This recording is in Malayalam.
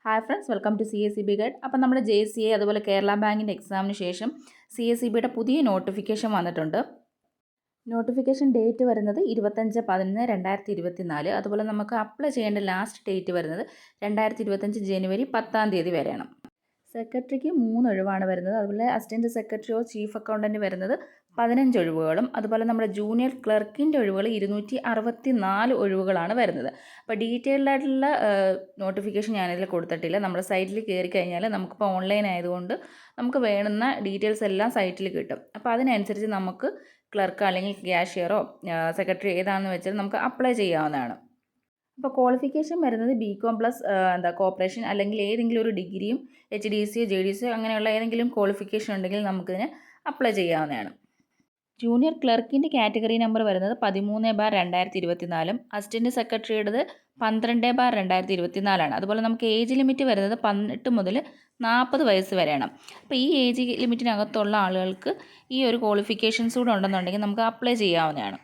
Hi friends, welcome to CSEB guide. അപ്പം നമ്മുടെ JCA അതുപോലെ കേരള ബാങ്കിൻ്റെ എക്സാമിന് ശേഷം CSEBയുടെ പുതിയ നോട്ടിഫിക്കേഷൻ വന്നിട്ടുണ്ട്. നോട്ടിഫിക്കേഷൻ ഡേറ്റ് വരുന്നത് 25/11/2024. അതുപോലെ നമുക്ക് അപ്ലൈ ചെയ്യേണ്ട ലാസ്റ്റ് ഡേറ്റ് വരുന്നത് 2025 ജനുവരി 10 വരെയാണ്. സെക്രട്ടറിക്ക് 3 ഒഴിവാണ് വരുന്നത്. അതുപോലെ അസിസ്റ്റൻറ്റ് സെക്രട്ടറിയോ ചീഫ് അക്കൗണ്ടൻറ്റ് വരുന്നത് 15 ഒഴിവുകളും, അതുപോലെ നമ്മുടെ ജൂനിയർ ക്ലർക്കിൻ്റെ ഒഴിവുകൾ 264 ഒഴിവുകളാണ് വരുന്നത്. അപ്പോൾ ഡീറ്റെയിൽഡ് ആയിട്ടുള്ള നോട്ടിഫിക്കേഷൻ ഞാനിതിൽ കൊടുത്തിട്ടില്ല. നമ്മുടെ സൈറ്റിൽ കയറി കഴിഞ്ഞാൽ നമുക്കിപ്പോൾ ഓൺലൈൻ ആയതുകൊണ്ട് നമുക്ക് വേണ്ടുന്ന ഡീറ്റെയിൽസ് എല്ലാം സൈറ്റിൽ കിട്ടും. അപ്പോൾ അതിനനുസരിച്ച് നമുക്ക് ക്ലർക്ക് അല്ലെങ്കിൽ ക്യാഷ്യറോ സെക്രട്ടറി ഏതാണെന്ന് വെച്ചാൽ നമുക്ക് അപ്ലൈ ചെയ്യാവുന്നതാണ്. അപ്പോൾ ക്വാളിഫിക്കേഷൻ വരുന്നത് BCom പ്ലസ് കോർപ്പറേഷൻ അല്ലെങ്കിൽ ഏതെങ്കിലും ഒരു ഡിഗ്രിയും HDCയോ JDCയോ അങ്ങനെയുള്ള ഏതെങ്കിലും ക്വാളിഫിക്കേഷൻ ഉണ്ടെങ്കിൽ നമുക്കിതിന് അപ്ലൈ ചെയ്യാവുന്നതാണ്. ജൂനിയർ ക്ലർക്കിൻ്റെ കാറ്റഗറി നമ്പർ വരുന്നത് 13/2024, അസിസ്റ്റൻറ്റ് സെക്രട്ടറിയുടേത് 12/2024. അതുപോലെ നമുക്ക് ഏജ് ലിമിറ്റ് വരുന്നത് 18 മുതൽ 40 വയസ്സ് വരെയാണ്. അപ്പോൾ ഈ ഏജ് ലിമിറ്റിനകത്തുള്ള ആളുകൾക്ക് ഈ ഒരു ക്വാളിഫിക്കേഷൻസ് കൂടെ ഉണ്ടെന്നുണ്ടെങ്കിൽ നമുക്ക് അപ്ലൈ ചെയ്യാവുന്നതാണ്.